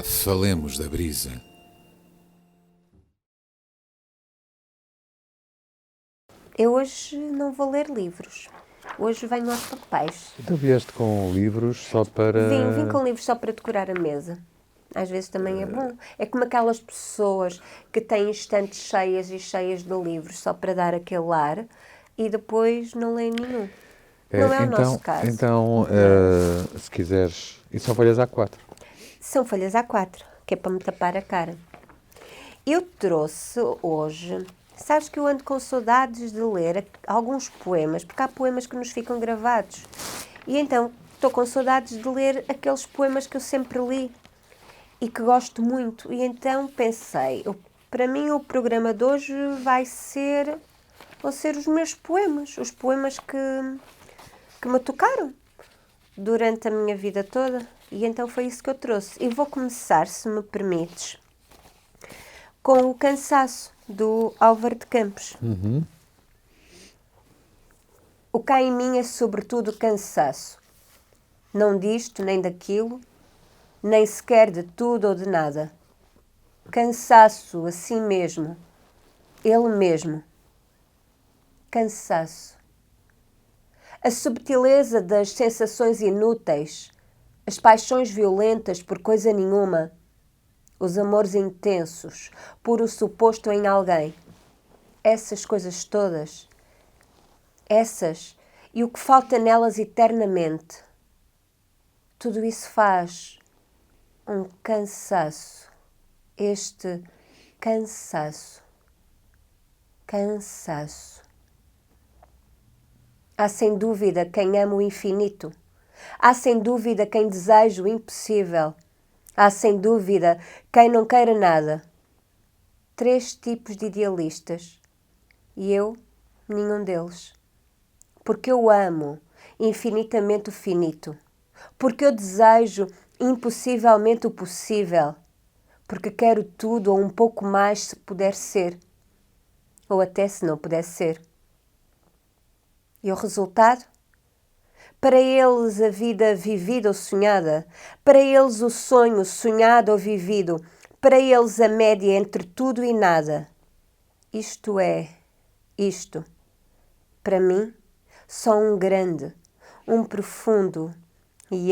Falemos da brisa. Eu hoje não vou ler livros. Hoje venho aos papéis. Então vieste com livros só para... Vim com livros só para decorar a mesa. Às vezes também é bom. É como aquelas pessoas que têm estantes cheias e cheias de livros só para dar aquele ar e depois não leem nenhum. Não é o nosso caso. Então, se quiseres... E são folhas A4? São folhas A4, que é para me tapar a cara. Eu trouxe hoje... Sabes que eu ando com saudades de ler alguns poemas, porque há poemas que nos ficam gravados. E então estou com saudades de ler aqueles poemas que eu sempre li e que gosto muito. E então pensei, para mim o programa de hoje vão ser os meus poemas, os poemas que me tocaram durante a minha vida toda. E então foi isso que eu trouxe. E vou começar, se me permites, com o Cansaço, do Álvaro de Campos. O cá em mim é sobretudo cansaço. Não disto, nem daquilo, nem sequer de tudo ou de nada. Cansaço, assim mesmo. Ele mesmo. Cansaço. A subtileza das sensações inúteis, as paixões violentas por coisa nenhuma, os amores intensos, por o suposto em alguém. Essas coisas todas, essas e o que falta nelas eternamente, tudo isso faz um cansaço. Este cansaço. Cansaço. Há sem dúvida quem ama o infinito. Há sem dúvida quem deseja o impossível. Há sem dúvida quem não queira nada. 3 tipos de idealistas. E eu, nenhum deles. Porque eu amo infinitamente o finito. Porque eu desejo impossivelmente o possível. Porque quero tudo ou um pouco mais se puder ser. Ou até se não puder ser. E o resultado? Para eles a vida vivida ou sonhada, para eles o sonho sonhado ou vivido, para eles a média entre tudo e nada. Isto é, isto, para mim, só um grande, um profundo, e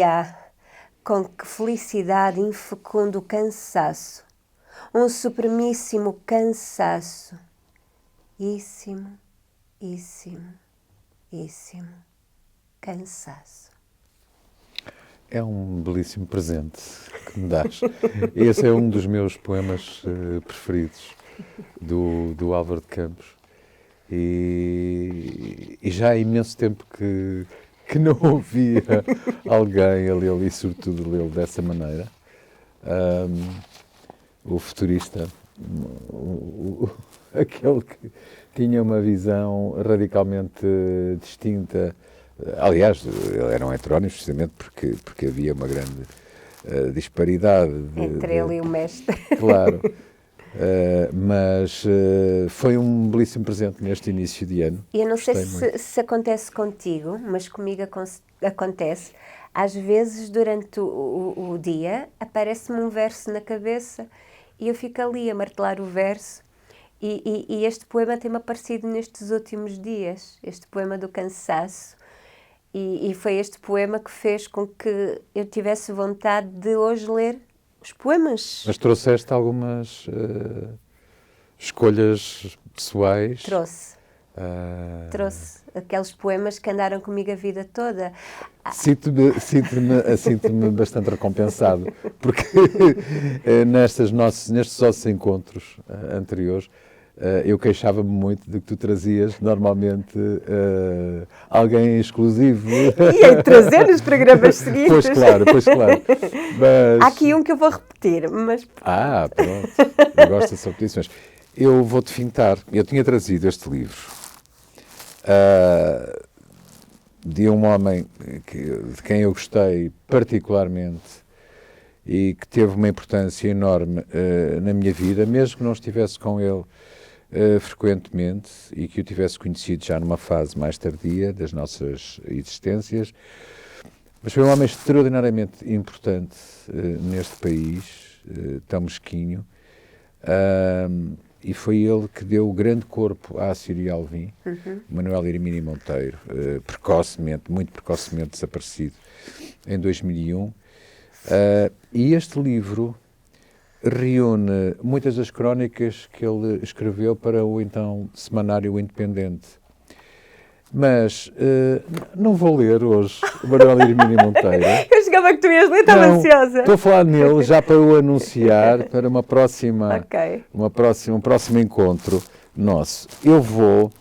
com que felicidade infecundo cansaço, um supremíssimo cansaço, íssimo, íssimo, íssimo. Cansaço. É um belíssimo presente que me dás. Esse é um dos meus poemas preferidos do Álvaro de Campos. E já há imenso tempo que não ouvia alguém a lê-lo e, sobretudo, lê-lo dessa maneira. O futurista, aquele que tinha uma visão radicalmente distinta. Aliás, eram heterónimos precisamente porque havia uma grande disparidade. Entre ele e o mestre. Claro. Mas foi um belíssimo presente neste início de ano. E eu não sei se acontece contigo, mas comigo acontece. Às vezes, durante o dia, aparece-me um verso na cabeça e eu fico ali a martelar o verso. E este poema tem-me aparecido nestes últimos dias, este poema do cansaço. E foi este poema que fez com que eu tivesse vontade de hoje ler os poemas. Mas trouxeste algumas escolhas pessoais? Trouxe aqueles poemas que andaram comigo a vida toda. Sinto-me bastante recompensado, porque nestes nossos encontros anteriores, eu queixava-me muito de que tu trazias normalmente alguém exclusivo. Ia trazer nos programas seguintes. Pois claro. Mas... Há aqui um que eu vou repetir, mas... Pronto. Eu gosto dessas repetições. Eu vou-te fintar. Eu tinha trazido este livro de um homem de quem eu gostei particularmente e que teve uma importância enorme na minha vida, mesmo que não estivesse com ele frequentemente e que o tivesse conhecido já numa fase mais tardia das nossas existências, Mas foi um homem extraordinariamente importante neste país, tão mesquinho, e foi ele que deu o grande corpo à Sírio Alvim, Manuel Hermínio Monteiro, muito precocemente desaparecido em 2001. E este livro reúne muitas das crónicas que ele escreveu para o então Semanário Independente. Mas não vou ler hoje o Manuel Hermínio Monteiro. Eu chegava que tu ias ler, estava ansiosa. Estou a falar nele já para o anunciar para uma próxima, Ok. um próximo encontro nosso. Eu vou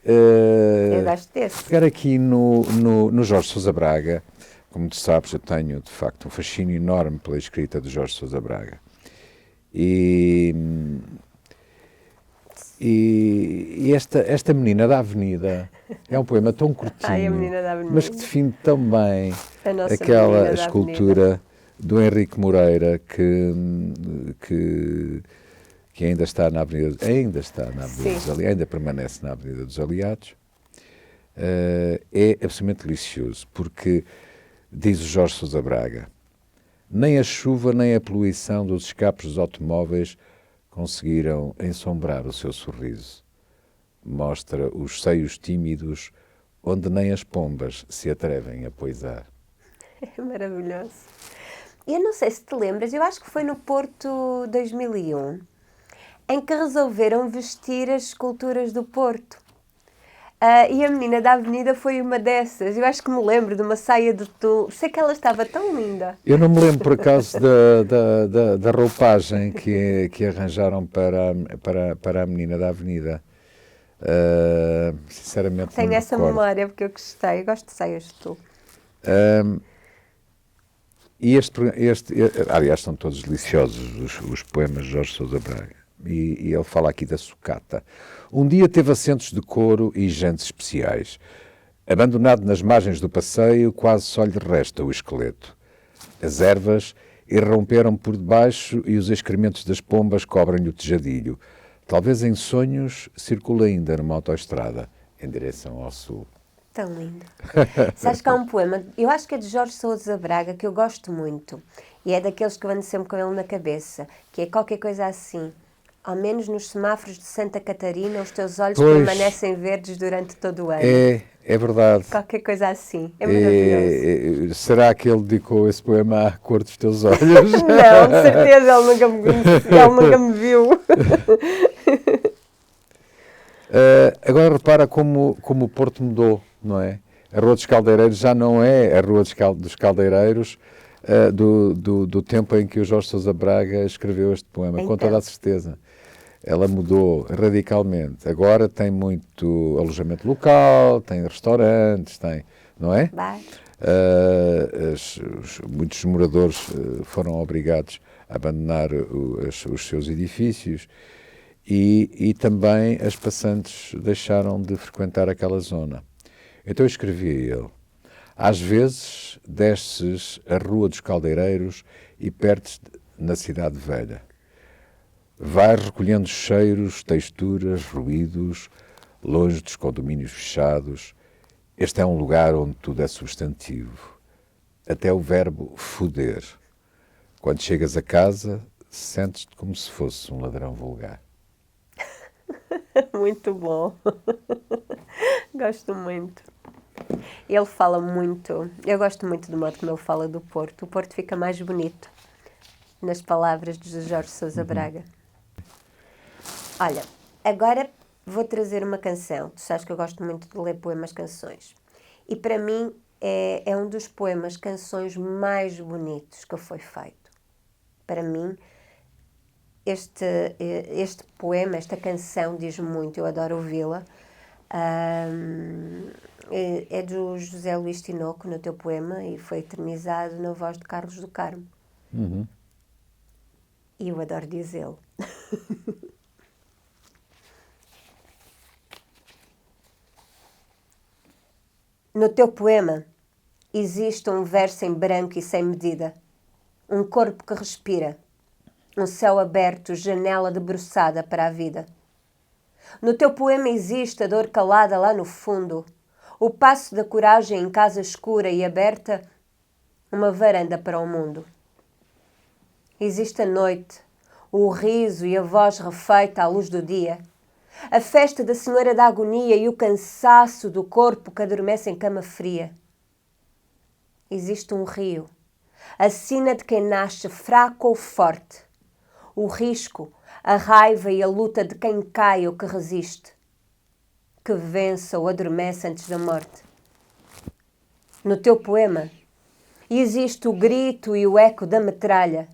Eu gosto desse. pegar aqui no Jorge Sousa Braga. Como tu sabes, eu tenho, de facto, um fascínio enorme pela escrita de Jorge Sousa Braga. E esta Menina da Avenida é um poema tão curtinho, Ai, a Menina da Avenida. mas que define tão bem A nossa aquela Menina da escultura do Henrique Moreira que ainda está na Avenida, ainda permanece na Avenida dos Aliados. É absolutamente delicioso, porque, diz o Jorge Sousa Braga, nem a chuva nem a poluição dos escapes dos automóveis conseguiram ensombrar o seu sorriso. Mostra os seios tímidos onde nem as pombas se atrevem a poisar. É maravilhoso. Eu não sei se te lembras, eu acho que foi no Porto 2001, em que resolveram vestir as esculturas do Porto. E a Menina da Avenida foi uma dessas. Eu acho que me lembro de uma saia de tu. Sei que ela estava tão linda. Eu não me lembro, por acaso, da roupagem que arranjaram para a Menina da Avenida. Sinceramente, Tenho não me essa recordo. memória porque eu gostei. Eu gosto de saias de tu. E aliás, são todos deliciosos os poemas de Jorge Sousa Braga. E ele fala aqui da sucata. Um dia teve assentos de couro e jantes especiais. Abandonado nas margens do passeio, quase só lhe resta o esqueleto. As ervas irromperam por debaixo e os excrementos das pombas cobrem-lhe o tejadilho. Talvez em sonhos circula ainda numa autoestrada em direção ao sul. Tão lindo. Sabes que há um poema, eu acho que é de Jorge Sousa Braga, que eu gosto muito. E é daqueles que eu ando sempre com ele na cabeça. Que é qualquer coisa assim. Ao menos nos semáforos de Santa Catarina, os teus olhos permanecem verdes durante todo o ano. É verdade. Qualquer coisa assim. É maravilhoso. Será que ele dedicou esse poema à cor dos teus olhos? Não, de certeza, ele nunca me viu. Agora repara como o Porto mudou, não é? A Rua dos Caldeireiros já não é a Rua dos Caldeireiros do tempo em que o Jorge Sousa Braga escreveu este poema, Então. com toda a certeza. Ela mudou radicalmente. Agora tem muito alojamento local, tem restaurantes, não é? Muitos moradores foram obrigados a abandonar os seus edifícios e também as passantes deixaram de frequentar aquela zona. Então eu escrevi a ele: às vezes desces a Rua dos Caldeireiros e perdes na Cidade Velha. Vais recolhendo cheiros, texturas, ruídos, longe dos condomínios fechados. Este é um lugar onde tudo é substantivo, até o verbo foder. Quando chegas a casa, sentes-te como se fosse um ladrão vulgar. Muito bom. Gosto muito. Ele fala muito. Eu gosto muito do modo como ele fala do Porto. O Porto fica mais bonito nas palavras de Jorge Sousa Braga. Olha, agora vou trazer uma canção. Tu sabes que eu gosto muito de ler poemas, canções. E para mim é um dos poemas, canções mais bonitos que foi feito. Para mim, este poema, esta canção diz muito, eu adoro ouvi-la. É do José Luís Tinoco, no teu poema, e foi eternizado na voz de Carlos do Carmo. E eu adoro dizê-lo. No teu poema existe um verso em branco e sem medida, um corpo que respira, um céu aberto, janela debruçada para a vida. No teu poema existe a dor calada lá no fundo, o passo da coragem em casa escura e aberta uma varanda para o mundo. Existe a noite, o riso e a voz refeita à luz do dia, a festa da senhora da agonia e o cansaço do corpo que adormece em cama fria. Existe um rio, a sina de quem nasce fraco ou forte, o risco, a raiva e a luta de quem cai ou que resiste, que vence ou adormece antes da morte. No teu poema existe o grito e o eco da metralha,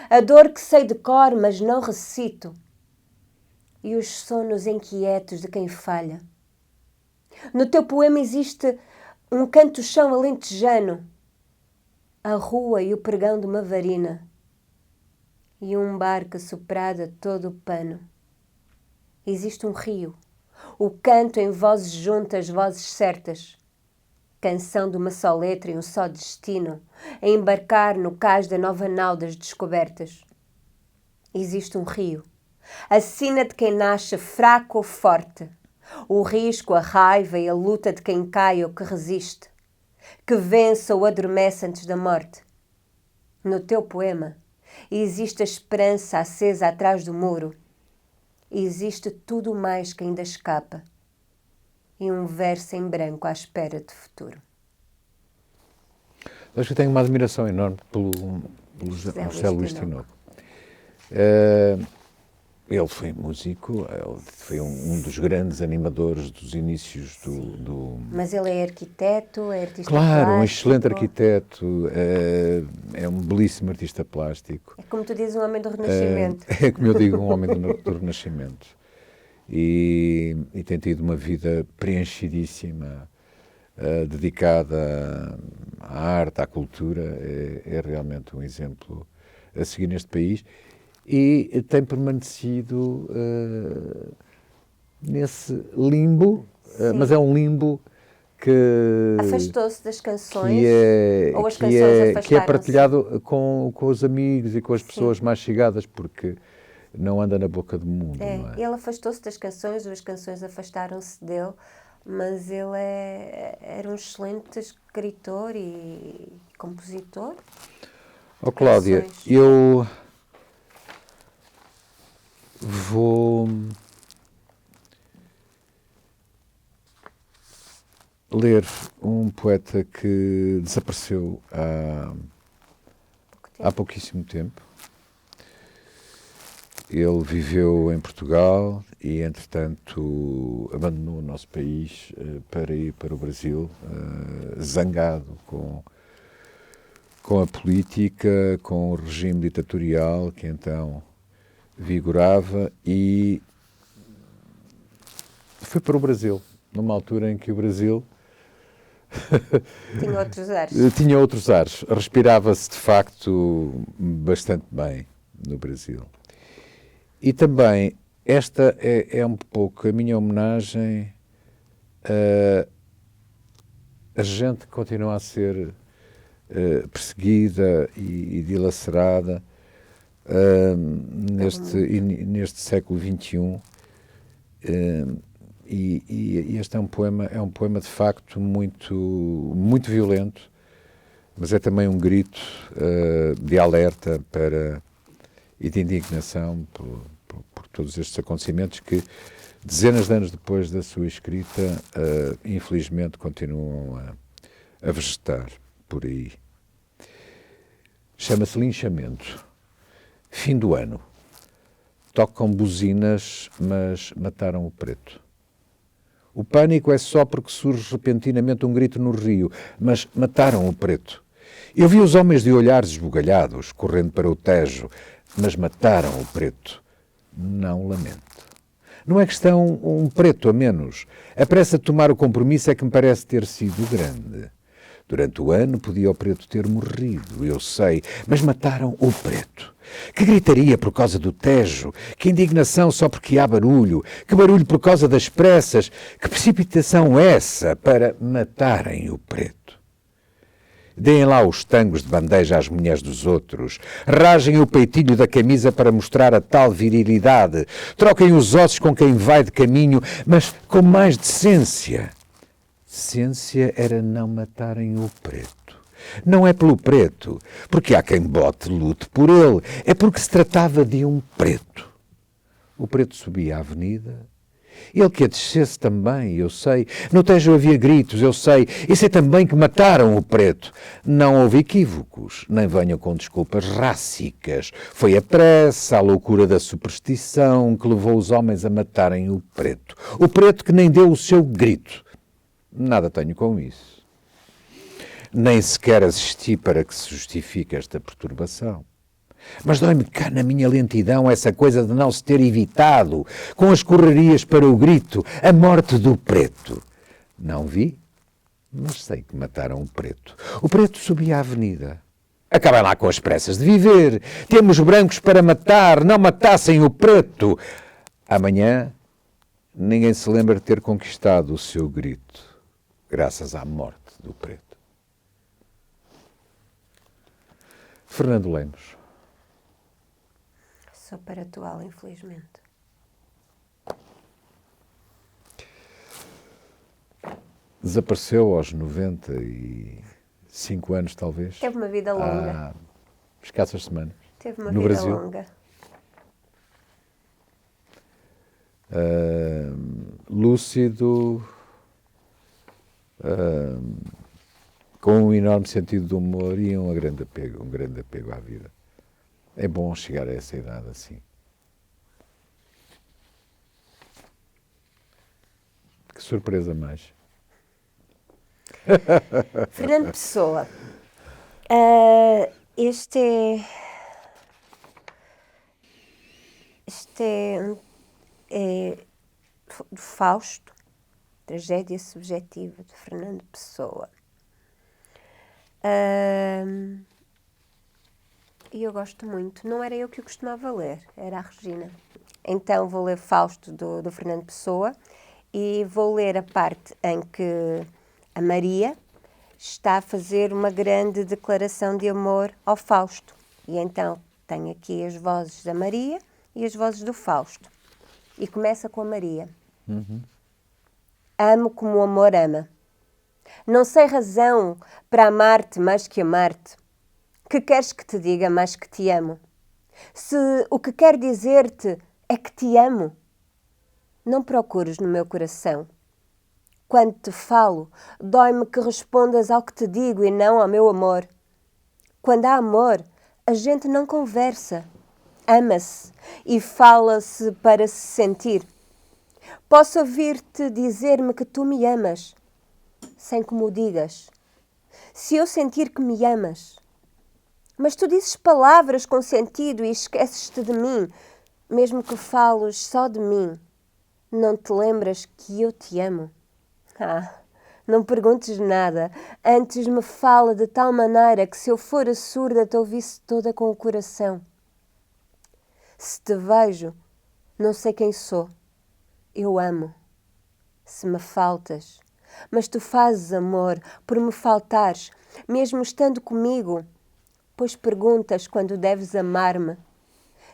a dor que sei de cor, mas não recito, e os sonos inquietos de quem falha. No teu poema existe um canto-chão alentejano, a rua e o pregão de uma varina, e um barco soprado a todo o pano. Existe um rio, o canto em vozes juntas, vozes certas, canção de uma só letra e um só destino, a embarcar no cais da nova nau das descobertas. Existe um rio, a sina de quem nasce fraco ou forte, o risco, a raiva e a luta de quem cai ou que resiste, que vence ou adormece antes da morte. No teu poema existe a esperança acesa atrás do muro, existe tudo mais que ainda escapa, e um verso em branco à espera de futuro. Acho que tenho uma admiração enorme pelo José Luís Tinoco. Ele foi músico, ele foi um dos grandes animadores dos inícios do... Mas ele é arquiteto, é artista Claro, plástico. um excelente arquiteto, é um belíssimo artista plástico. É como tu dizes, um homem do Renascimento. É como eu digo, um homem do Renascimento. E tem tido uma vida preenchidíssima, dedicada à arte, à cultura. É realmente um exemplo a seguir neste país. E tem permanecido nesse limbo, mas é um limbo que... Afastou-se das canções, ou as canções afastaram-se? Que é partilhado com os amigos e com as pessoas mais chegadas, porque não anda na boca do mundo. Não é? Ele afastou-se das canções, ou as canções afastaram-se dele, mas ele era um excelente escritor e compositor. Oh, Cláudia, eu vou ler um poeta que desapareceu há pouquíssimo tempo. Ele viveu em Portugal e, entretanto, abandonou o nosso país para ir para o Brasil, zangado com a política, com o regime ditatorial que então vigorava, e foi para o Brasil, numa altura em que o Brasil tinha outros ares. Tinha outros ares. Respirava-se, de facto, bastante bem no Brasil. E também, esta é um pouco a minha homenagem a gente que continua a ser perseguida e dilacerada neste século XXI. E este é um poema de facto muito violento, mas é também um grito de alerta e de indignação por todos estes acontecimentos que, dezenas de anos depois da sua escrita, infelizmente continuam a vegetar por aí. Chama-se Linchamento. Fim do ano. Tocam buzinas, mas mataram o preto. O pânico é só porque surge repentinamente um grito no rio, mas mataram o preto. Eu vi os homens de olhares esbugalhados correndo para o Tejo, mas mataram o preto. Não lamento. Não é questão um preto a menos. A pressa de tomar o compromisso é que me parece ter sido grande. Durante o ano podia o preto ter morrido, eu sei, mas mataram o preto. Que gritaria por causa do Tejo, que indignação só porque há barulho, que barulho por causa das pressas, que precipitação essa para matarem o preto. Deem lá os tangos de bandeja às mulheres dos outros, rajem o peitilho da camisa para mostrar a tal virilidade, troquem os ossos com quem vai de caminho, mas com mais decência. Decência era não matarem o preto. Não é pelo preto, porque há quem bote lute por ele. É porque se tratava de um preto. O preto subia a avenida. Ele que a descesse também, eu sei. No Tejo havia gritos, eu sei. E sei também que mataram o preto. Não houve equívocos, nem venham com desculpas rássicas. Foi a pressa, a loucura da superstição que levou os homens a matarem o preto. O preto que nem deu o seu grito. Nada tenho com isso. Nem sequer assisti para que se justifique esta perturbação. Mas dói-me cá na minha lentidão essa coisa de não se ter evitado, com as correrias para o grito, a morte do preto. Não vi, mas sei que mataram o preto. O preto subia a avenida. Acabem lá com as pressas de viver. Temos brancos para matar, não matassem o preto. Amanhã, ninguém se lembra de ter conquistado o seu grito, graças à morte do preto. Fernando Lemos. Super atual, infelizmente. Desapareceu aos 95 anos, talvez. Teve uma vida longa. Há escassas semanas. Teve uma no vida Brasil. longa. Lúcido, com um enorme sentido de humor e um grande apego à vida. É bom chegar a essa idade assim. Que surpresa mais. Fernando Pessoa. Este é do Fausto, Tragédia Subjetiva, de Fernando Pessoa. E eu gosto muito. Não era eu que o costumava ler, era a Regina. Então vou ler Fausto, do Fernando Pessoa, e vou ler a parte em que a Maria está a fazer uma grande declaração de amor ao Fausto. E então tenho aqui as vozes da Maria e as vozes do Fausto. E começa com a Maria. Amo como o amor ama. Não sei razão para amar-te mais que amar-te. Que queres que te diga mais que te amo? Se o que quero dizer-te é que te amo, não procures no meu coração. Quando te falo, dói-me que respondas ao que te digo e não ao meu amor. Quando há amor, a gente não conversa. Ama-se e fala-se para se sentir. Posso ouvir-te dizer-me que tu me amas, sem que me o digas. Se eu sentir que me amas, mas tu dizes palavras com sentido e esqueces-te de mim, mesmo que fales só de mim, não te lembras que eu te amo? Não perguntes nada, antes me fala de tal maneira que se eu fora surda te ouvisse toda com o coração. Se te vejo, não sei quem sou, eu amo. Se me faltas, mas tu fazes amor por me faltares, mesmo estando comigo, pois perguntas quando deves amar-me.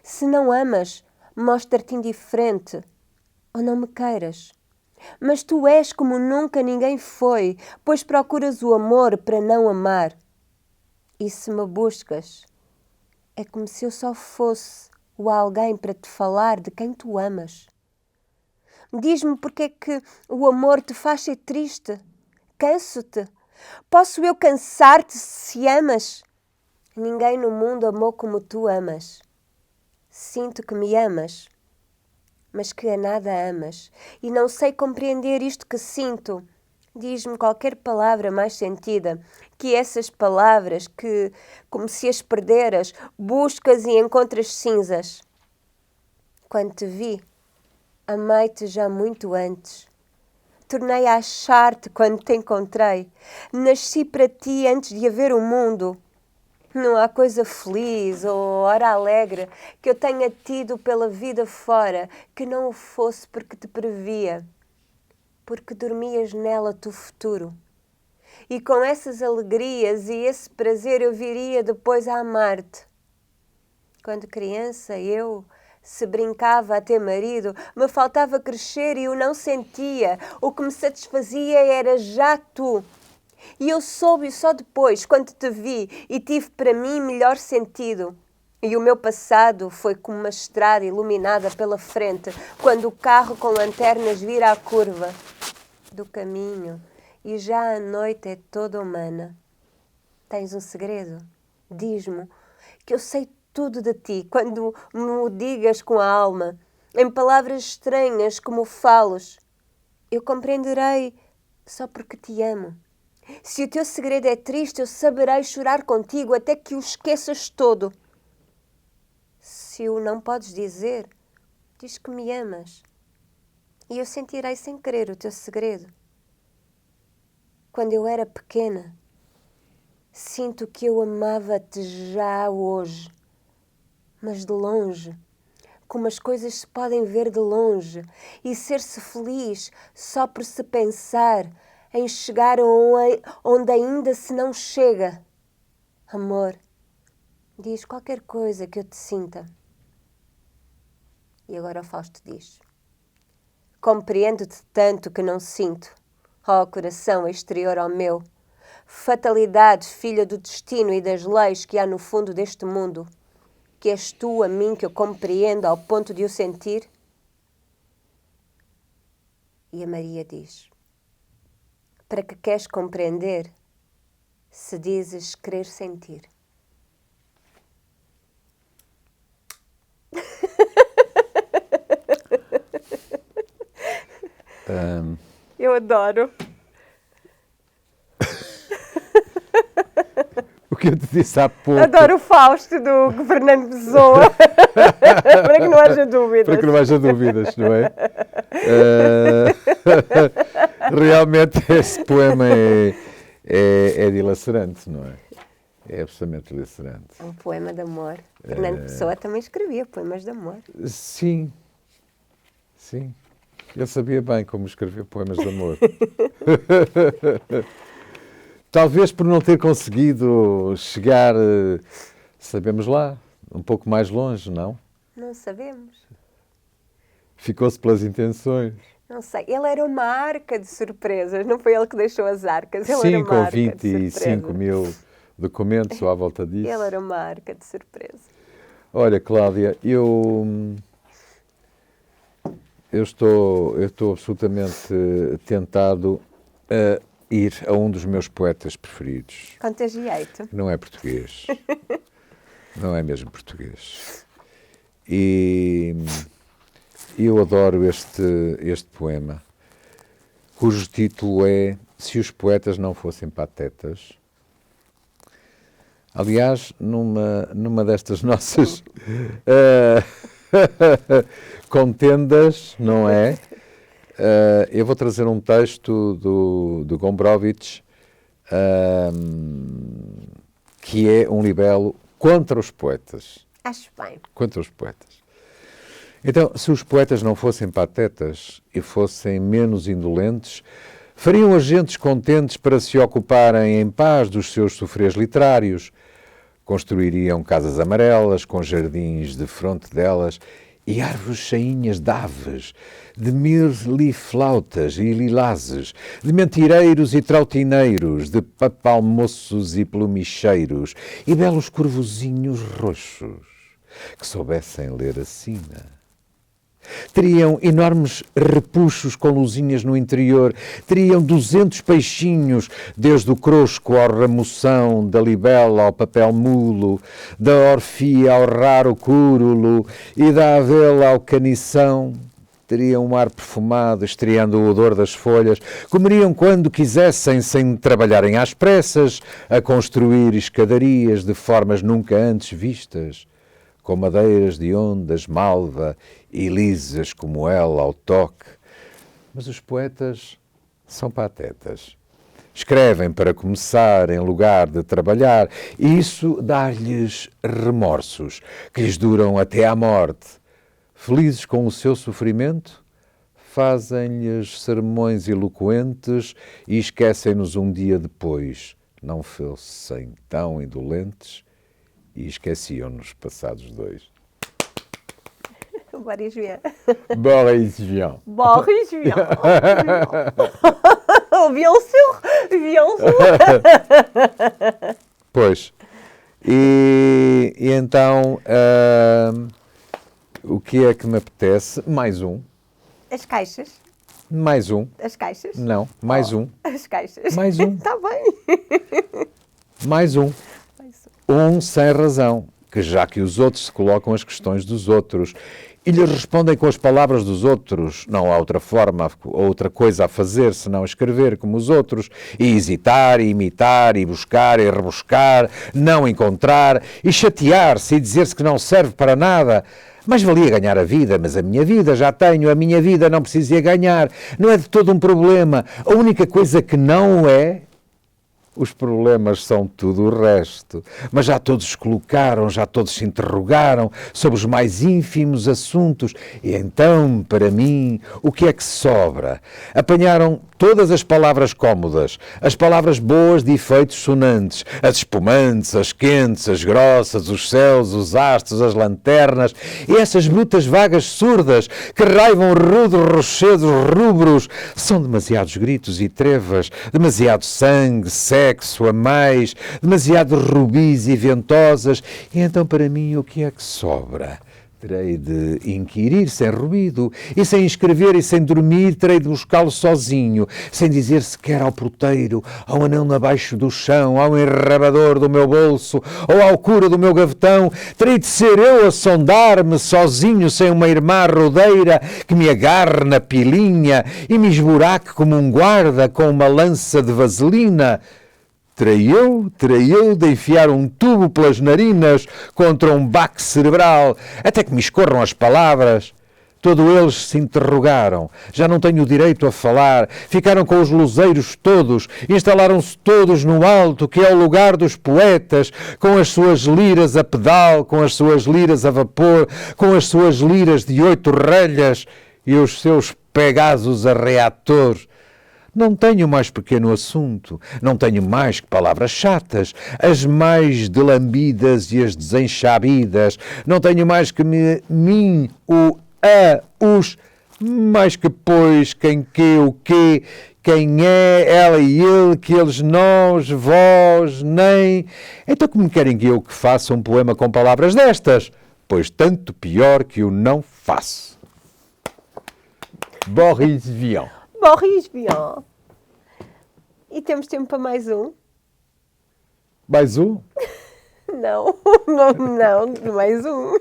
Se não amas, mostra-te indiferente, ou não me queiras. Mas tu és como nunca ninguém foi, pois procuras o amor para não amar. E se me buscas, é como se eu só fosse o alguém para te falar de quem tu amas. Diz-me porque é que o amor te faz ser triste. Canso-te. Posso eu cansar-te se amas? Ninguém no mundo amou como tu amas. Sinto que me amas, mas que a nada amas. E não sei compreender isto que sinto. Diz-me qualquer palavra mais sentida que essas palavras que, como se as perderas, buscas e encontras cinzas. Quando te vi, amei-te já muito antes. Tornei a achar-te quando te encontrei. Nasci para ti antes de haver o mundo. Não há coisa feliz ou hora alegre que eu tenha tido pela vida fora que não o fosse porque te previa, porque dormias nela tu futuro. E com essas alegrias e esse prazer eu viria depois a amar-te. Quando criança eu, se brincava a ter marido, me faltava crescer e o não sentia. O que me satisfazia era já tu. E eu soube só depois, quando te vi, e tive para mim melhor sentido. E o meu passado foi como uma estrada iluminada pela frente, quando o carro com lanternas vira a curva do caminho, e já a noite é toda humana. Tens um segredo? Diz-me, que eu sei tudo de ti, quando me o digas com a alma, em palavras estranhas como falos. Eu compreenderei só porque te amo. Se o teu segredo é triste, eu saberei chorar contigo até que o esqueças todo. Se o não podes dizer, diz que me amas. E eu sentirei sem querer o teu segredo. Quando eu era pequena, sinto que eu amava-te já hoje, mas de longe, como as coisas se podem ver de longe, e ser-se feliz só por se pensar em chegar onde ainda se não chega. Amor, diz qualquer coisa que eu te sinta. E agora o Fausto diz: compreendo-te tanto que não sinto, ó coração exterior ao meu, fatalidade, filha do destino e das leis que há no fundo deste mundo, que és tu a mim que eu compreendo ao ponto de o sentir? E a Maria diz: para que queres compreender, se dizes querer sentir? Eu adoro. O que eu te disse há pouco. Adoro o Fausto do Fernando Pessoa. Para que não haja dúvidas. Para que não haja dúvidas, não é? Realmente esse poema é dilacerante, não é? É absolutamente dilacerante. Um poema de amor. Fernando Pessoa também escrevia poemas de amor. Sim, sim. Ele sabia bem como escrever poemas de amor. Talvez por não ter conseguido chegar, sabemos lá, um pouco mais longe, não? Não sabemos. Ficou-se pelas intenções. Não sei. Ele era uma arca de surpresas. Não foi ele que deixou as arcas. Ele Sim, era uma com arca de 25 mil documentos à volta disso. Ele era uma arca de surpresa. Olha, Cláudia, eu estou absolutamente tentado a ir a um dos meus poetas preferidos. Contagiei-te. Não é português. Não é mesmo português. E eu adoro este poema, cujo título é Se os Poetas Não Fossem Patetas. Aliás, numa destas nossas contendas, não é? Eu vou trazer um texto do Gombrowicz, que é um libelo contra os poetas. Acho bem. Contra os poetas. Então, se os poetas não fossem patetas e fossem menos indolentes, fariam as gentes contentes para se ocuparem em paz dos seus sofreres literários, construiriam casas amarelas com jardins de fronte delas e árvores cheinhas de aves, de mirliflautas e lilazes, de mentireiros e trautineiros, de papalmoços e plumicheiros e belos corvozinhos roxos que soubessem ler a sina. Teriam enormes repuxos com luzinhas no interior, teriam 200 peixinhos, desde o crosco ao ramoção, da libela ao papel mulo, da orfia ao raro cúrulo e da avela ao canição. Teriam um ar perfumado, estreando o odor das folhas, comeriam quando quisessem, sem trabalharem às pressas, a construir escadarias de formas nunca antes vistas, com madeiras de ondas, malva e lisas como ela ao toque. Mas os poetas são patetas. Escrevem para começar em lugar de trabalhar, e isso dá-lhes remorsos, que lhes duram até à morte. Felizes com o seu sofrimento, fazem-lhes sermões eloquentes e esquecem-nos um dia depois. Não fossem tão indolentes, e esqueciam-nos passados dois. Boris Vian. Boris Vian. Boris Vian. Violão. Pois. E então, o que é que me apetece? Mais um. As caixas. Mais um. As caixas. Não, mais um. As caixas. Mais um. Está bem. Mais um. Um sem razão, que já que os outros se colocam as questões dos outros e lhes respondem com as palavras dos outros, não há outra forma ou outra coisa a fazer senão escrever como os outros, e hesitar, e imitar, e buscar, e rebuscar, não encontrar, e chatear-se e dizer-se que não serve para nada. Mais valia ganhar a vida, mas a minha vida já tenho, a minha vida não precisa ganhar, não é de todo um problema. A única coisa que não é, os problemas são tudo o resto. Mas já todos se colocaram, já todos se interrogaram sobre os mais ínfimos assuntos. E então, para mim, o que é que sobra? Apanharam todas as palavras cómodas, as palavras boas de efeitos sonantes, as espumantes, as quentes, as grossas, os céus, os astros, as lanternas, e essas brutas vagas surdas que raivam rudos rochedos rubros. São demasiados gritos e trevas, demasiado sangue, sexo a mais, demasiado rubis e ventosas. E então, para mim, o que é que sobra? Terei de inquirir sem ruído, e sem escrever e sem dormir, terei de buscá-lo sozinho, sem dizer sequer ao porteiro, ao anão abaixo do chão, ao enrabador do meu bolso, ou ao cura do meu gavetão. Terei de ser eu a sondar-me sozinho, sem uma irmã rodeira que me agarre na pilinha e me esburaque como um guarda com uma lança de vaselina. Terei eu de enfiar um tubo pelas narinas contra um baque cerebral, até que me escorram as palavras. Todos eles se interrogaram, já não tenho direito a falar, ficaram com os luzeiros todos, instalaram-se todos no alto, que é o lugar dos poetas, com as suas liras a pedal, com as suas liras a vapor, com as suas liras de 8 relhas e os seus Pegasus a reator. Não tenho mais pequeno assunto, não tenho mais que palavras chatas, as mais delambidas e as desenchabidas, não tenho mais que mim, o, a, os, mais que pois, quem, que, o quê, quem é, ela e ele, que eles, nós, vós, nem... Então como querem que eu que faça um poema com palavras destas? Pois tanto pior que o não faço. Boris Vian. Boris Vian. E temos tempo para mais um? Mais um? Não, mais um.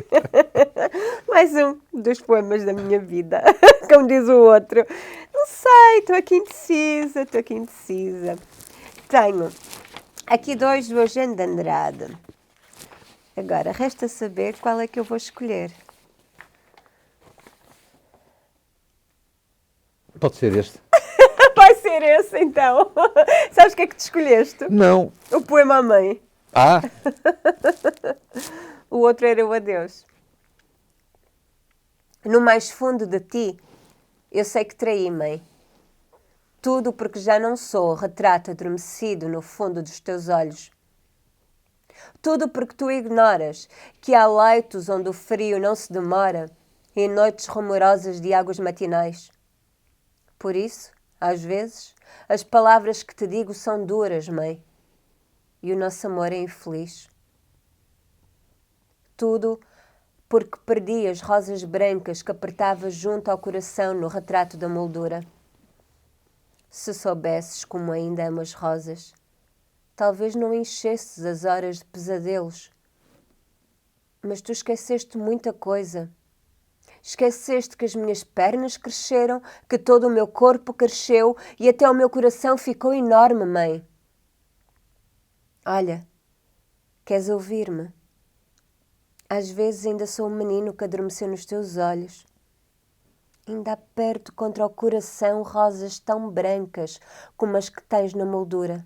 Mais um dos poemas da minha vida, como diz o outro. Não sei, estou aqui indecisa. Tenho aqui 2 do Eugênio de Andrade. Agora, resta saber qual é que eu vou escolher. Pode ser este. Vai ser esse, então. Sabes o que é que te escolheste? Não. O poema à mãe. Ah? O outro era o adeus. No mais fundo de ti, eu sei que traí, mãe. Tudo porque já não sou o retrato adormecido no fundo dos teus olhos. Tudo porque tu ignoras que há leitos onde o frio não se demora e noites rumorosas de águas matinais. Por isso, às vezes, as palavras que te digo são duras, mãe, e o nosso amor é infeliz. Tudo porque perdi as rosas brancas que apertava junto ao coração no retrato da moldura. Se soubesses como ainda amo as rosas, talvez não enchesses as horas de pesadelos. Mas tu esqueceste muita coisa. Esqueceste que as minhas pernas cresceram, que todo o meu corpo cresceu e até o meu coração ficou enorme, mãe. Olha, queres ouvir-me? Às vezes ainda sou um menino que adormeceu nos teus olhos. Ainda aperto contra o coração rosas tão brancas como as que tens na moldura.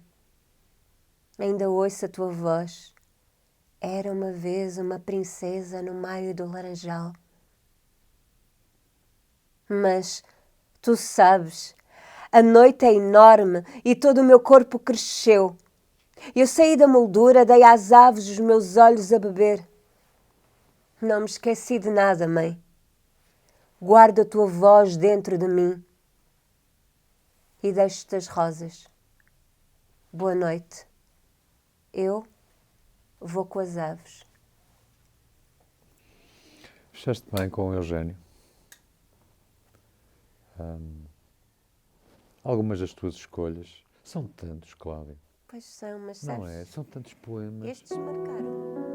Ainda ouço a tua voz. Era uma vez uma princesa no meio do laranjal. Mas, tu sabes, a noite é enorme e todo o meu corpo cresceu. Eu saí da moldura, dei às aves os meus olhos a beber. Não me esqueci de nada, mãe. Guarda a tua voz dentro de mim. e deixo-te as rosas. Boa noite. Eu vou com as aves. Fechaste bem com o Eugénio. Algumas das tuas escolhas são tantos, Cláudia. Pois são, mas Não sabes, é? São tantos poemas. estes marcaram.